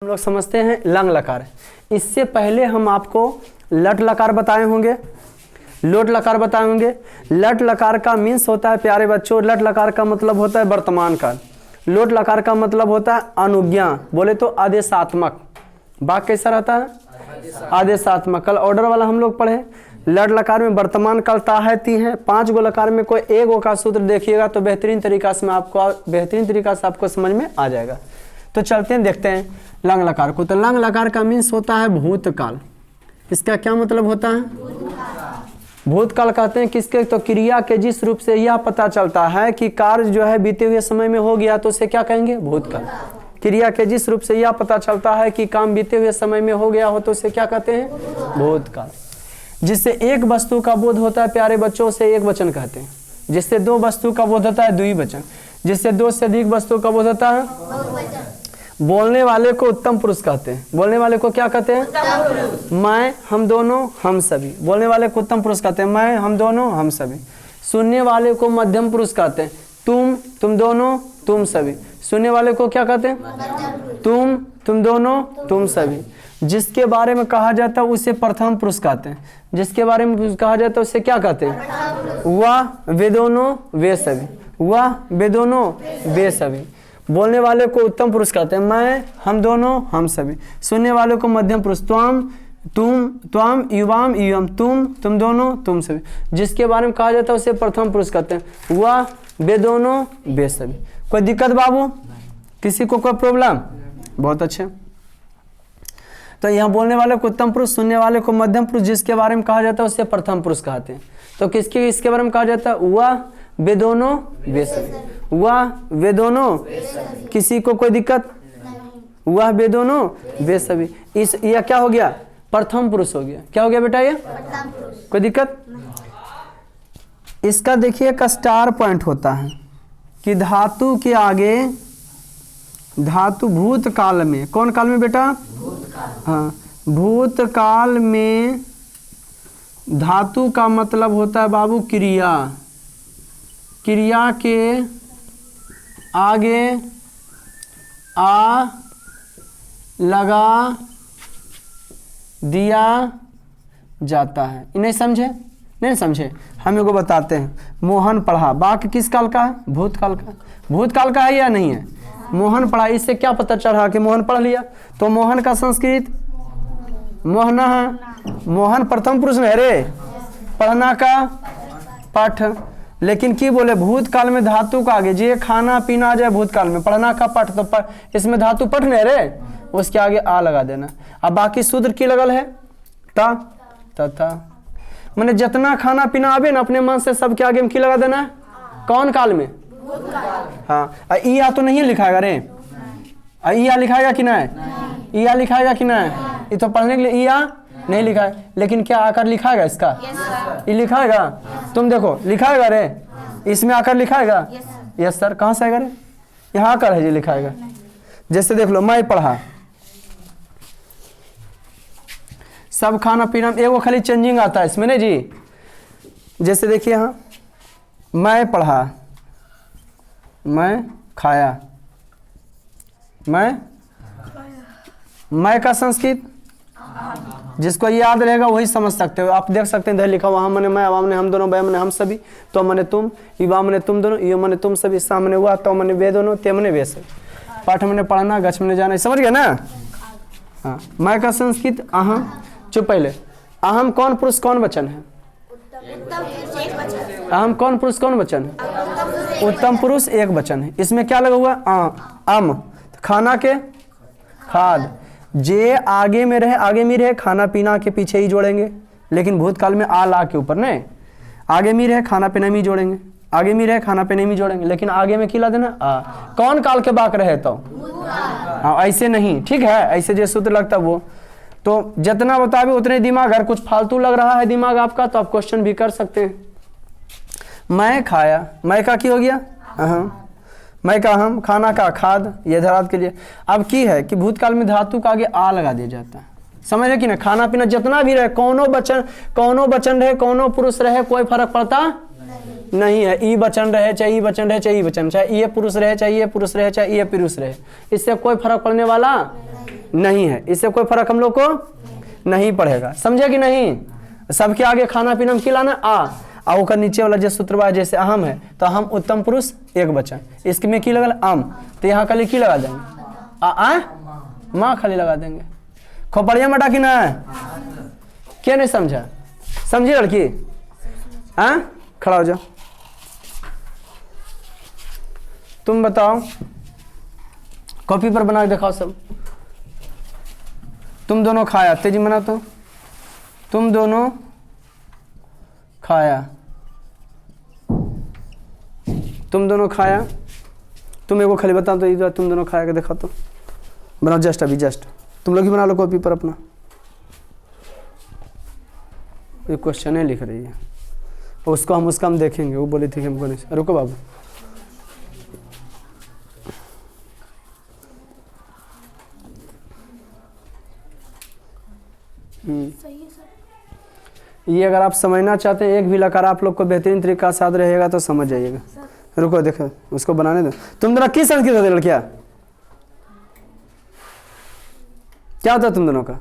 हम लोग समझते हैं लंग लकार। इससे पहले हम आपको लट लकार बताए होंगे, लोट लकार बताए होंगे। लट लकार का मीन्स होता है प्यारे बच्चों, लट लकार का मतलब होता है वर्तमान काल। लोट लकार का मतलब होता है अनुज्ञा, बोले तो आदेशात्मक। वाक्य कैसा रहता है? आदेशात्मक। कल ऑर्डर वाला हम लोग पढ़े। लट लकार में वर्तमान काल ता है ती है। 5 गो लकार में कोई एक गो का सूत्र देखिएगा तो बेहतरीन तरीका से आपको समझ में आ जाएगा। तो चलते हैं देखते हैं लंग लकार को। तो लंग लकार का मीन्स होता है भूतकाल। इसका क्या मतलब होता है? भूतकाल कहते हैं किसके? तो क्रिया के जिस रूप से यह पता चलता है कि कार्य जो है बीते हुए समय में हो गया तो उसे क्या कहेंगे? भूतकाल। क्रिया के जिस रूप से यह पता चलता है कि काम बीते हुए समय में हो गया हो तो उसे क्या कहते हैं? भूतकाल। जिससे एक वस्तु का बोध होता है प्यारे बच्चों उसे एक वचन कहते हैं। जिससे दो वस्तु का बोध होता है द्विवचन। जिससे दो से अधिक वस्तु का बोध होता है बोलने वाले को उत्तम पुरुष कहते हैं। बोलने वाले को क्या कहते हैं? मैं, हम दोनों, हम सभी। बोलने वाले को उत्तम पुरुष कहते हैं। मैं, हम दोनों, हम सभी। सुनने वाले को मध्यम पुरुष कहते हैं। तुम, तुम दोनों, तुम सभी। सुनने वाले को क्या कहते हैं? तुम, तुम दोनों, तुम सभी। जिसके बारे में कहा जाता है उसे प्रथम पुरुष कहते हैं। जिसके बारे में कहा जाता है उसे क्या कहते हैं? वह, वे दोनों, वे सभी। वह, वे दोनों, वे सभी। बोलने वाले को उत्तम पुरुष कहते हैं। मैं, हम दोनों, हम सभी। सुनने वाले को मध्यम पुरुष। त्वम, तुम, त्वम, युवाम, युवम। तुम, तुम दोनों, तुम सभी। जिसके बारे में कहा जाता है उसे प्रथम पुरुष कहते हैं। वह, वे दोनों, वे सभी। कोई दिक्कत बाबू? किसी को कोई प्रॉब्लम? बहुत अच्छे। तो यहाँ बोलने वाले को उत्तम पुरुष, सुनने वाले को मध्यम पुरुष, जिसके बारे में कहा जाता है उसे प्रथम पुरुष कहते हैं। तो इसके बारे में कहा जाता है वह, वे दोनों, वे सभी। वह, वे दोनों, किसी को कोई दिक्कत? वह, वे दोनों, वे सभी। यह क्या हो गया? प्रथम पुरुष हो गया। क्या हो गया बेटा? ये कोई दिक्कत? इसका देखिए एक स्टार पॉइंट होता है कि धातु के आगे, धातु भूतकाल में, कौन काल में बेटा? हाँ, भूतकाल में धातु का मतलब होता है बाबू क्रिया। क्रिया के आगे आ लगा दिया जाता है। नहीं समझे? नहीं समझे? हम लोग को बताते हैं। मोहन पढ़ा। वाक्य किस काल का है? भूतकाल का। भूतकाल का है या नहीं है? मोहन पढ़ा। इससे क्या पता चला कि मोहन पढ़ लिया? तो मोहन का संस्कृत मोहना है। मोहन प्रथम पुरुष में रे। पढ़ना का पाठ। लेकिन की बोले भूतकाल में धातु का आगे जे खाना पीना आ जाए भूतकाल में, पढ़ना का पाठ, तो इसमें धातु पठ नहीं रे, उसके आगे आ लगा देना। अब बाकी सूत्र की लगल है? ता, तथा। मैंने जितना खाना पीना आवे ना अपने मन से सबके आगे में की लगा देना है? कौन काल में? हाँ। ई तो नहीं लिखाएगा रे। ई लिखाएगा कि नहीं? ई लिखाएगा कि नहीं? ये तो पढ़ने के लिए ई नहीं लिखा है, लेकिन क्या आकर लिखाएगा इसका? ये लिखाएगा। तुम देखो लिखाएगा रे, इसमें आकर लिखाएगा। Yes sir. कहाँ से आएगा रे? यहाँ आकर है जी लिखाएगा। जैसे देख लो, मैं पढ़ा, सब खाना पीना, एगो खाली चेंजिंग आता है इसमें नहीं जी। जैसे देखिए यहाँ, मैं पढ़ा, मैं खाया, मैं का संस्कृत जिसको याद रहेगा वही समझ सकते हो। आप देख सकते हैं इधर लिखा हुआ, हम मने मैं, अवा मने हम दोनों, बै मने हम सभी, तो मने तुम, युवा मने तुम दोनों, यो मने तुम सभी, सा मने हुआ, तो मने वे दोनों, ते मने वे सभी। पाठ मने पढ़ना, गछ मने जाना। समझ गया ना? हाँ। मैं का संस्कृत अहम। चुप पहले। अहम कौन पुरुष कौन वचन है? अहम कौन पुरुष कौन वचन है? उत्तम पुरुष एक वचन है। इसमें क्या लगा हुआ? अम। खाना के खाद। जे आगे में रहे, आगे में रहे, खाना पीना के पीछे ही जोड़ेंगे। लेकिन भूतकाल में आ ला के ऊपर नहीं, आगे में रहे खाना पीना में जोड़ेंगे, आगे में रहे खाना पीने में जोड़ेंगे, लेकिन आगे में किला देना आ। कौन काल के बाक रहे तो? हाँ, ऐसे नहीं, ठीक है? ऐसे जो सूत्र लगता है वो तो जितना बतावे उतने दिमाग। अगर कुछ फालतू लग रहा है दिमाग आपका तो आप क्वेश्चन भी कर सकते हैं। मैं खाया, मैं का की हो गया? हाँ। मैं का हम, खाना का खाद, ये धरात के लिए। अब की है कि भूतकाल में धातु का आगे आ लगा दिया जाता है। समझ रहे कि ना? खाना पीना जितना भी रहे, कौनो बचन रहे, कौनो पुरुष रहे, कोई फर्क पड़ता नहीं है। ई वचन रहे चाहे ई वचन रहे चाहे ई वचन, चाहे ये पुरुष रहे चाहे ये पुरुष रहे चाहे ये पुरुष रहे, इससे कोई फर्क पड़ने वाला नहीं है, इससे कोई फर्क हम लोग को नहीं पड़ेगा। समझे कि नहीं? सबके आगे खाना पीना में खिलाना आ ओकर नीचे वाला जो सूत्र बा जैसे अहम है तो अहम उत्तम पुरुष एक वचन, इसमें की लगा आम, तो यहाँ खाली की लगा देंगे माँ खाली लगा देंगे। खोपड़िया मटा कि ना क्या नहीं समझा? समझी लड़की? खड़ा हो जाओ। तुम बताओ, कॉपी पर बना के दिखाओ सब। तुम दोनों खाया, तेजी मना तो तुम दोनों खाया, तुम दोनों खाया। तुम एगो खाली बताओ तो इधर तुम दोनों खाया के देखा तो बनाओ। जस्ट अभी जस्ट तुम लोग ही बना लो कॉपी पर अपना। ये क्वेश्चन है लिख रही है, उसको हम उसका हम देखेंगे। वो बोली थी कि हमको नहीं। रुको बाबू, ये अगर आप समझना चाहते हैं एक भी लकार आप लोग को बेहतरीन तरीका से याद रहेगा तो समझ जाइएगा। रुको देखो उसको बनाने दो। तुम दोनों किस संस्कृत होते लड़कियां? क्या होता तुम दोनों का?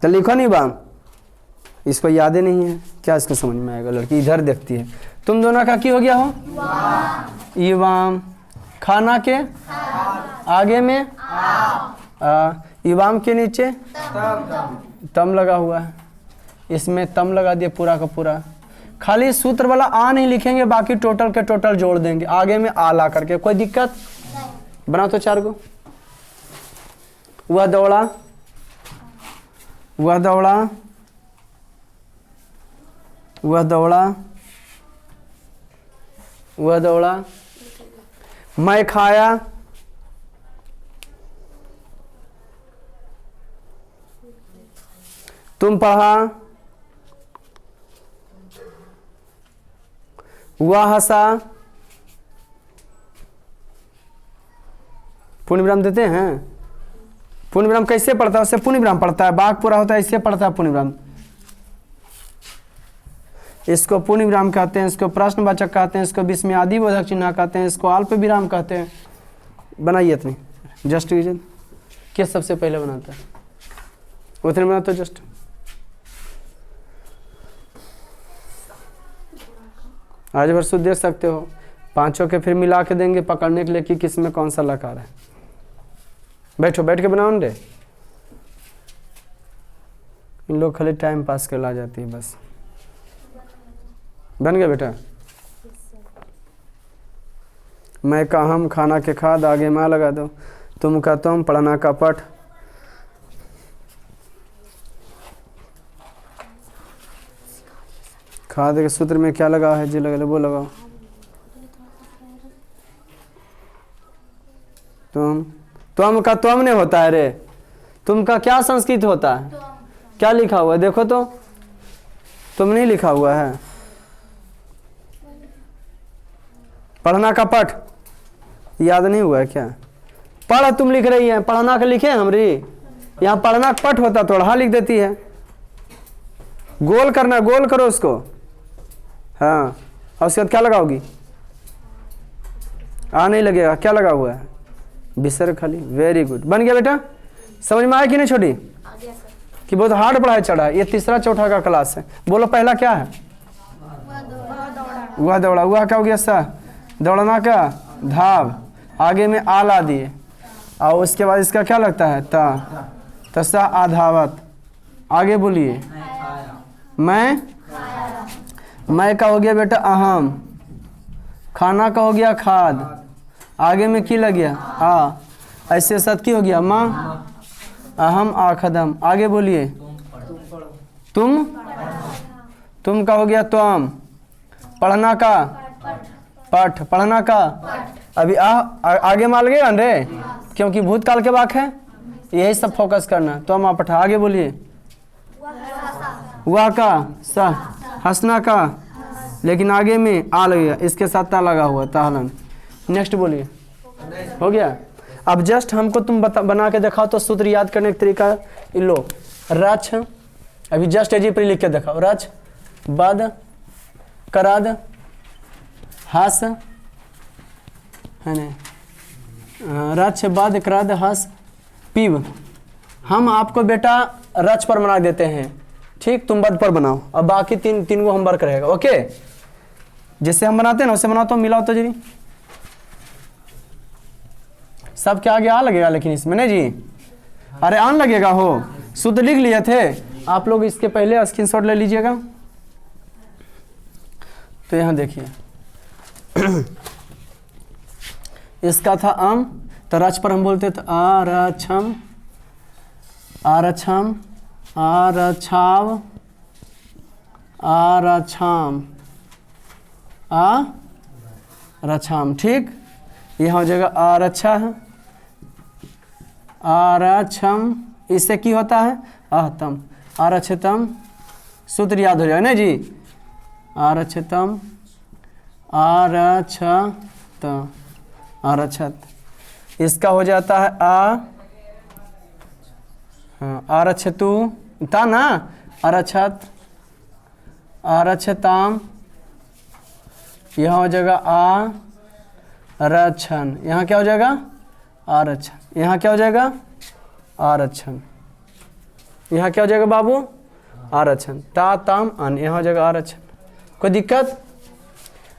तो लिखो नहीं बाम, इसको याद ही नहीं है क्या? इसको समझ में आएगा? लड़की इधर देखती है। तुम दोनों का की हो गया हो? युवाम। खाना के आगे में युवाम के नीचे तम लगा हुआ है, इसमें तम लगा दिए पूरा का पूरा। खाली सूत्र वाला आ नहीं लिखेंगे, बाकी टोटल के टोटल जोड़ देंगे आगे में आ ला करके। कोई दिक्कत? बना तो चार को। वह दौड़ा, वह दौड़ा, वह दौड़ा, वह दौड़ा। मैं खाया, तुम पढ़ा, वह हंसा। पूर्ण विराम देते हैं? पूर्ण विराम कैसे पढ़ता है? उससे पूर्ण विराम पढ़ता है, बाघ पूरा होता है इससे पढ़ता है पूर्ण विराम। इसको पूर्ण विराम कहते हैं, इसको प्रश्नवाचक कहते हैं, इसको विस्मयादि बोधक चिन्ह कहते हैं, इसको अल्प विराम कहते हैं। बनाइए इतनी जस्ट डिवीजन। किस सबसे पहले बनाता है? उतने बनाते हो जस्ट। आज वर्षों देख सकते हो, पांचों के फिर मिला के देंगे पकड़ने के लिए कि किस में कौन सा लकार है। बैठो, बैठ के बनाओ रे। इन लोग खाली टाइम पास कर ला जाती है बस। बन गया बेटा? मैं का हम, खाना के खाद, आगे माँ लगा दो। तुम का तुम, पढ़ना का पठ। खाद के सूत्र में क्या लगा है? जी लगा वो लगाओ। तुम का तुम ने होता है रे। तुम का क्या संस्कृत होता है? क्या लिखा हुआ है देखो तो? तुम नहीं लिखा हुआ है। पढ़ना का पठ याद नहीं हुआ है क्या? पढ़ तुम लिख रही है, पढ़ना का लिखे हमरी। यहाँ पढ़ना का पठ होता तो हाँ लिख देती है। गोल करना, गोल करो उसको। हाँ, और उसके बाद क्या लगाओगी? आ नहीं लगेगा। क्या लगा हुआ है? विसर्ग खाली। वेरी गुड, बन गया बेटा? समझ में आया कि नहीं छोटी? कि बहुत हार्ड पढ़ाई चढ़ा। ये तीसरा चौथा का क्लास है। बोलो पहला क्या है? वह दौड़ा। वह क्या हो गया? सा दौड़ना का धाव, आगे में आ ला दिए, और उसके बाद इसका क्या लगता है? ता, तसा आधावत। आगे बोलिए। मैं का हो गया बेटा अहम, खाना का हो गया खाद, आगे में की लग गया? आ। ऐसे साथ की हो गया? माँ, अहम आखदम। आगे बोलिए। तुम का हो गया त्वम, पढ़ना का पठ, पढ़ना का अभी आगे माल गए रे, क्योंकि भूतकाल के वाक है, यही सब फोकस करना। त्वम पठ। आगे बोलिए। वह का सा, हंसना का, लेकिन आगे में आ लगेगा, इसके साथ ता लगा हुआ, ताहलन। नेक्स्ट बोलिए। हो गया? अब जस्ट हमको तुम बना के दिखाओ तो सूत्र याद करने का तरीका। लो रच, अभी जस्ट एजी पर लिख के दिखाओ। रच, बद, कराद, हास, है ना? रच बद क्रद हस पीव। हम आपको बेटा रच पर बना देते हैं, ठीक, तुम बद पर बनाओ, और बाकी तीन को होमवर्क रहेगा। ओके, जैसे हम बनाते हैं ना वैसे बनाओ तो मिलाओ तो जी। सब क्या आगे आ लगेगा लेकिन इसमें नहीं जी, अरे आन लगेगा हो। सूत्र लिख लिए थे आप लोग, इसके पहले स्क्रीनशॉट ले लीजिएगा। तो यहाँ देखिए इसका था अम, तो रच पर हम बोलते थे आरक्षम, आरक्षम, आरक्षाव, आरक्षाम, आरक्षाम, ठीक। यहाँ हो जाएगा आरक्षा, आरक्षम, इससे की होता है आहतम, आरक्षतम, सूत्र याद हो जाएगा ना जी, आरक्षतम, आरक्षत, आरक्षत। इसका हो जाता है आरक्षतु, था ना, आरक्षत, आरक्षताम, यहाँ हो जाएगा आरक्षण, यहाँ क्या हो जाएगा आरक्षण, यहाँ क्या हो जाएगा आरक्षण, यहाँ क्या हो जाएगा बाबू आरक्षण, ता ताम अन, यहाँ हो जाएगा आरक्षण। कोई दिक्कत?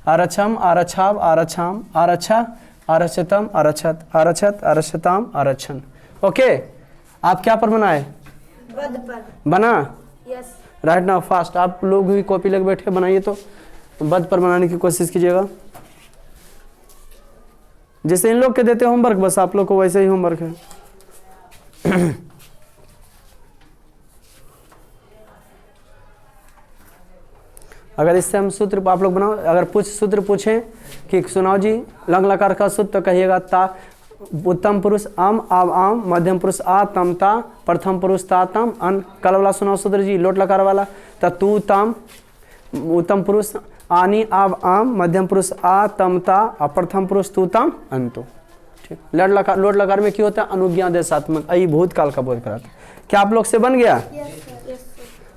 आरक्षम, आरक्षाव, आरक्षाम, आरक्षा, आरक्षतम, आरक्षत, आरक्षत, आरक्षताम, आरक्षण। ओके, आप क्या पर बनाए? बना? यस। राइट नाउ फास्ट, आप लोग भी कॉपी लेके बैठे बनाइए, तो बद पर बनाने की कोशिश कीजिएगा। जैसे इन लोग के देते होमवर्क, बस आप लोग को वैसे ही होमवर्क है। अगर इससे हम सूत्र आप लोग बनाओ, अगर सूत्र पूछें कि सुनाओ जी लंग लकार का सूत्र, तो कहिएगा ता उत्तम पुरुष आम आव आम, मध्यम पुरुष आ तम ता, प्रथम पुरुष ता तम अन। कल वाला सुनाओ सूत्र जी लोट लकार वाला, ता तू तम, उत्तम पुरुष आनी आव आम, मध्यम पुरुष आ तम ता, और प्रथम पुरुष तू तम अंतो, ठीक। लोट लकार में क्या होता है? अनुज्ञादेशात्मक, अई भूतकाल का बोध कराता। क्या आप लोग से बन गया?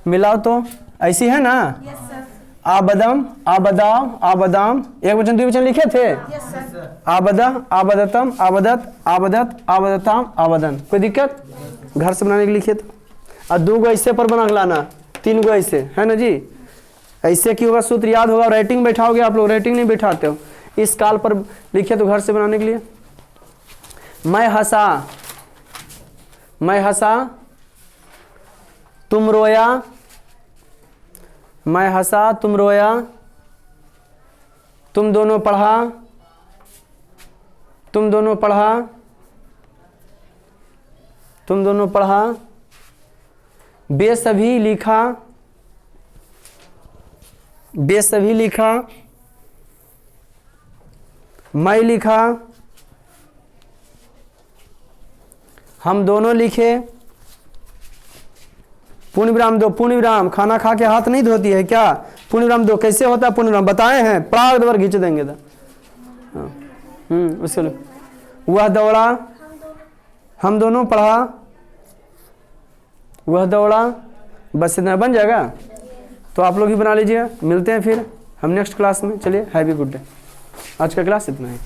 मिलाओ तो, ऐसी है ना। आबदम, आबदाव, आबदाम, एक वचन दो वचन लिखे थे। आबदा, आबदतम, आबदत, आबदत, आबदताम, आबदन। कोई दिक्कत? घर से बनाने के लिखे थे। और 2 गो ऐसे पर बना लाना, 3 गो ऐसे, है ना जी। ऐसे की होगा सूत्र याद होगा, राइटिंग बैठाओगे आप लोग, राइटिंग नहीं बैठाते हो। इस काल पर लिखे तो घर से बनाने के लिए। मैं हंसा, मैं हंसा, तुम रोया, मैं हंसा तुम रोया, तुम दोनों पढ़ा, तुम दोनों पढ़ा, तुम दोनों पढ़ा, बेसभी लिखा, बेसभी लिखा, मैं लिखा, हम दोनों लिखे, पूर्ण विराम दो, पूर्ण विराम, खाना खा के हाथ नहीं धोती है क्या? पूर्ण विराम दो, कैसे होता है पूर्ण विराम बताए हैं, प्राग दबर खींच देंगे तो। उसके लिए वह दौड़ा, हम दोनों पढ़ा, वह दौड़ा, बस इतना बन जाएगा। तो आप लोग ही बना लीजिए, मिलते हैं फिर हम नेक्स्ट क्लास में। चलिए, हैवी गुड डे। आज का क्लास इतना है।